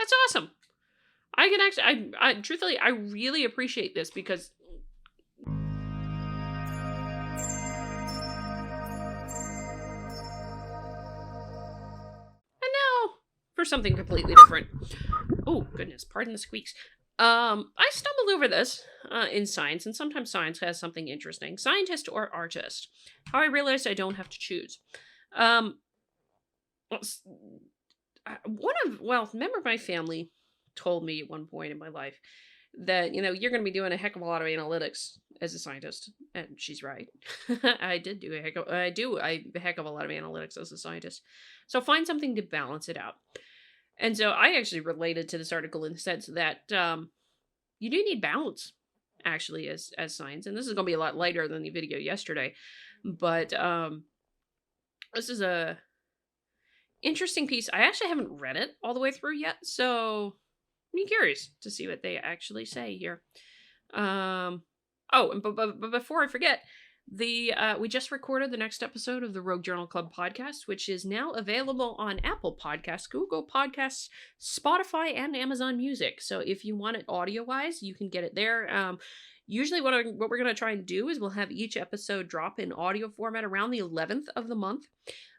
That's awesome. I can actually, I truthfully, I really appreciate this because. And now for something completely different. Oh, goodness, pardon the squeaks. I stumbled over this in science, and sometimes science has something interesting. Scientist or artist? How I realized I don't have to choose. Um, a member of my family told me at one point in my life that, you're going to be doing a heck of a lot of analytics as a scientist. And she's right. I do a heck of a lot of analytics as a scientist. So find something to balance it out. And so I actually related to this article in the sense that you do need balance, actually, as science. And this is going to be a lot lighter than the video yesterday. But this is a interesting piece. I actually haven't read it all the way through yet. So I'm curious to see what they actually say here. But before I forget, we just recorded the next episode of the Rogue Journal Club podcast, which is now available on Apple Podcasts, Google Podcasts, Spotify, and Amazon Music. So if you want it audio-wise, you can get it there. Usually what we're going to try and do is we'll have each episode drop in audio format around the 11th of the month.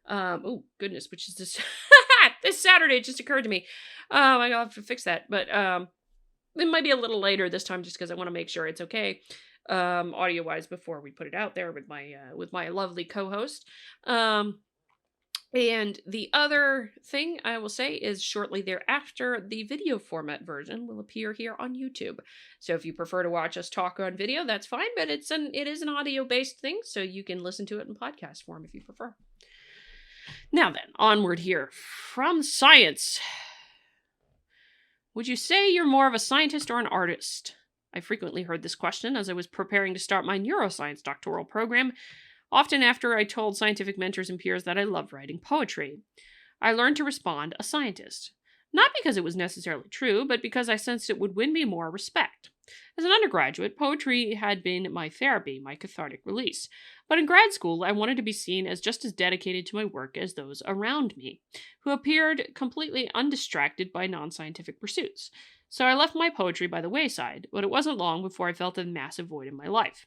Oh, goodness, which is this, this Saturday. It just occurred to me. I have to fix that. But it might be a little later this time just because I want to make sure it's okay. Audio wise before we put it out there with my lovely co-host. And the other thing I will say is shortly thereafter, the video format version will appear here on YouTube. So if you prefer to watch us talk on video, that's fine, but it is an audio-based thing, so you can listen to it in podcast form if you prefer. Now then, onward here. From science. Would you say you're more of a scientist or an artist? I frequently heard this question as I was preparing to start my neuroscience doctoral program, often after I told scientific mentors and peers that I love writing poetry. I learned to respond, a scientist. Not because it was necessarily true, but because I sensed it would win me more respect. As an undergraduate, poetry had been my therapy, my cathartic release. But in grad school, I wanted to be seen as just as dedicated to my work as those around me, who appeared completely undistracted by non-scientific pursuits. So I left my poetry by the wayside, but it wasn't long before I felt a massive void in my life.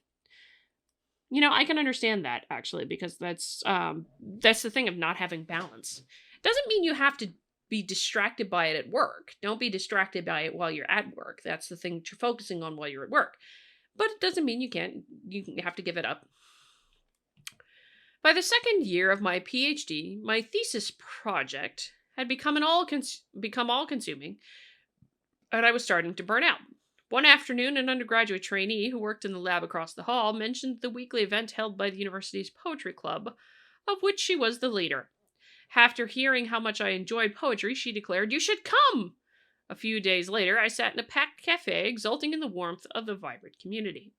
I can understand that, actually, because that's the thing of not having balance. Doesn't mean you have to be distracted by it at work. Don't be distracted by it while you're at work. That's the thing that you're focusing on while you're at work. But it doesn't mean you have to give it up. By the second year of my PhD, my thesis project had become all-consuming, and I was starting to burn out. One afternoon, an undergraduate trainee who worked in the lab across the hall mentioned the weekly event held by the university's poetry club, of which she was the leader. After hearing how much I enjoyed poetry, she declared, "You should come!" A few days later, I sat in a packed cafe, exulting in the warmth of the vibrant community.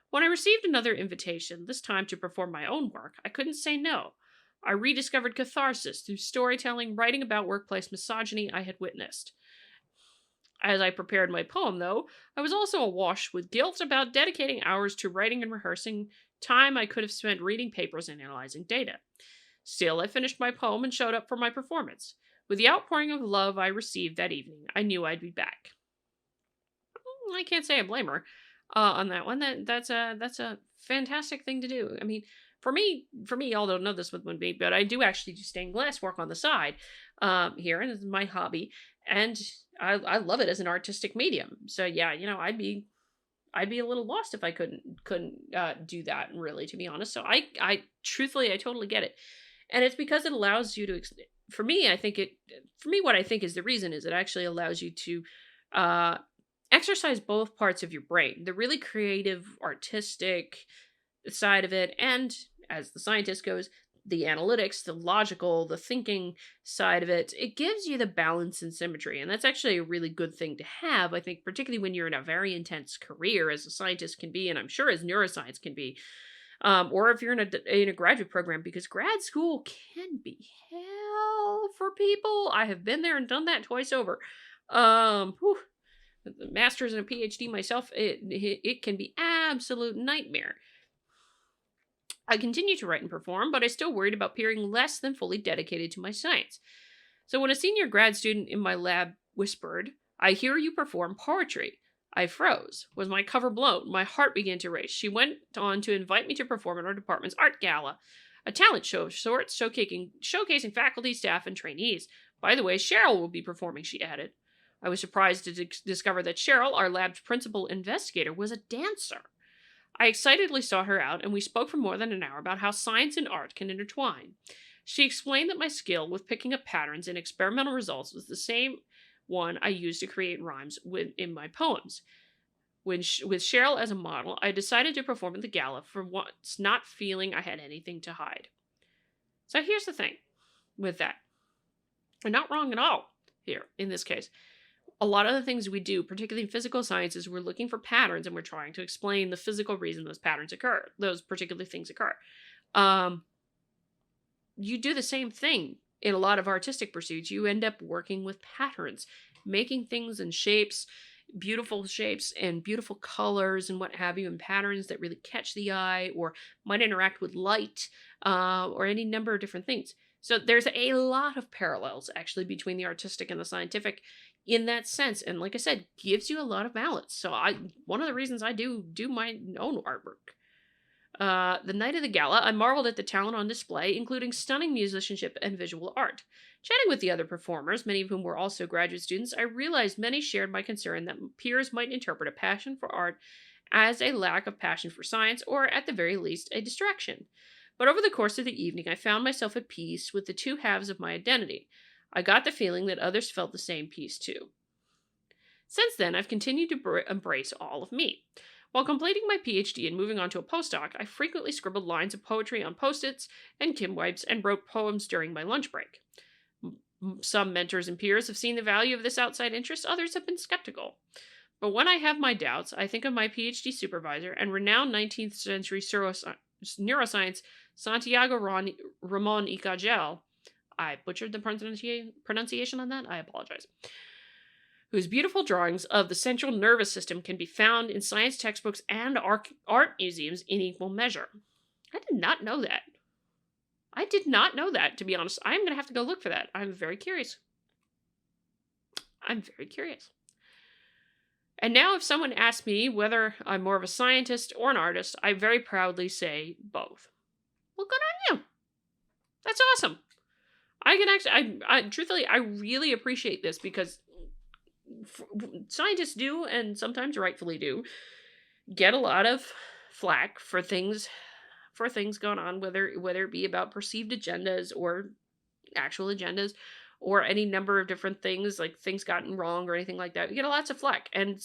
When I received another invitation, this time to perform my own work, I couldn't say no. I rediscovered catharsis through storytelling, writing about workplace misogyny I had witnessed. As I prepared my poem, though, I was also awash with guilt about dedicating hours to writing and rehearsing, time I could have spent reading papers and analyzing data. Still, I finished my poem and showed up for my performance. With the outpouring of love I received that evening, I knew I'd be back. I can't say I blame her on that one. That's a fantastic thing to do. I mean, for me, y'all don't know this with me, but I do actually do stained glass work on the side here, and it's my hobby, and I love it as an artistic medium. So yeah, I'd be a little lost if I couldn't do that, really, to be honest. So I truthfully, I totally get it, and it's because it allows you to. For me, what I think is the reason is it actually allows you to exercise both parts of your brain, the really creative, artistic side of it, and, as the scientist goes, the analytics, the logical, the thinking side of it. It gives you the balance and symmetry, and that's actually a really good thing to have, I think, particularly when you're in a very intense career, as a scientist can be, and I'm sure as neuroscience can be, or if you're in a graduate program, because grad school can be hell for people. I have been there and done that twice over. The master's and a PhD myself, it can be absolute nightmare. I continue to write and perform, but I still worried about appearing less than fully dedicated to my science. So when a senior grad student in my lab whispered, "I hear you perform poetry." I froze. Was my cover blown? My heart began to race. She went on to invite me to perform at our department's art gala, a talent show of sorts, showcasing faculty, staff, and trainees. By the way, Cheryl will be performing, she added. I was surprised to discover that Cheryl, our lab's principal investigator, was a dancer. I excitedly sought her out, and we spoke for more than an hour about how science and art can intertwine. She explained that my skill with picking up patterns in experimental results was the same one I used to create rhymes in my poems. With Cheryl as a model, I decided to perform at the gala for once, not feeling I had anything to hide. So here's the thing with that. We're not wrong at all here in this case. A lot of the things we do, particularly in physical sciences, we're looking for patterns and we're trying to explain the physical reason those patterns occur, those particular things occur. You do the same thing in a lot of artistic pursuits. You end up working with patterns, making things in shapes, beautiful shapes and beautiful colors and what have you, and patterns that really catch the eye or might interact with light, or any number of different things. So there's a lot of parallels actually between the artistic and the scientific in that sense. And like I said, gives you a lot of balance. So one of the reasons I do my own artwork. The night of the gala, I marveled at the talent on display, including stunning musicianship and visual art. Chatting with the other performers, many of whom were also graduate students, I realized many shared my concern that peers might interpret a passion for art as a lack of passion for science, or at the very least, a distraction. But over the course of the evening, I found myself at peace with the two halves of my identity. I got the feeling that others felt the same peace too. Since then, I've continued to embrace all of me. While completing my PhD and moving on to a postdoc, I frequently scribbled lines of poetry on post-its and Kimwipes and wrote poems during my lunch break. Some mentors and peers have seen the value of this outside interest, others have been skeptical. But when I have my doubts, I think of my PhD supervisor and renowned 19th century neuroscience Santiago Ramon y Cajal. I butchered the pronunciation on that. I apologize. Whose beautiful drawings of the central nervous system can be found in science textbooks and art museums in equal measure. I did not know that. To be honest. I'm going to have to go look for that. I'm very curious. And now if someone asks me whether I'm more of a scientist or an artist, I very proudly say both. Well, good on you. That's awesome. Truthfully, I really appreciate this because scientists do, and sometimes rightfully do, get a lot of flack for things going on, whether it be about perceived agendas or actual agendas or any number of different things, like things gotten wrong or anything like that. You get lots of flack. And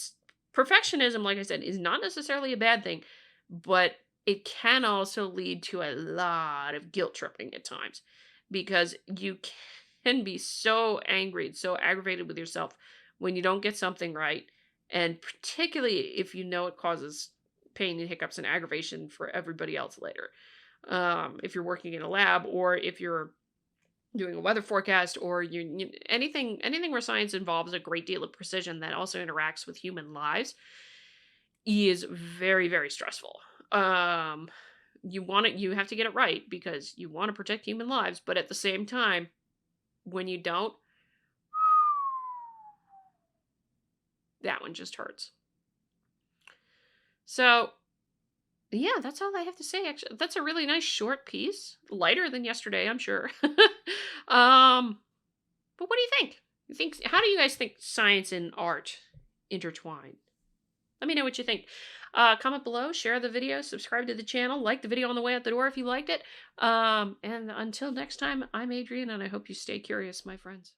perfectionism, like I said, is not necessarily a bad thing, but it can also lead to a lot of guilt tripping at times, because you can be so angry and so aggravated with yourself when you don't get something right, and particularly if you know it causes pain and hiccups and aggravation for everybody else later. If you're working in a lab, or if you're doing a weather forecast, or anything where science involves a great deal of precision that also interacts with human lives, is very, very stressful. You have to get it right because you want to protect human lives, but at the same time, when you don't, that one just hurts. So, yeah, that's all I have to say. Actually, that's a really nice short piece, lighter than yesterday, I'm sure. But what do you think? How do you guys think science and art intertwine? Let me know what you think. Comment below, share the video, subscribe to the channel, like the video on the way out the door if you liked it. And until next time, I'm Adrienne, and I hope you stay curious, my friends.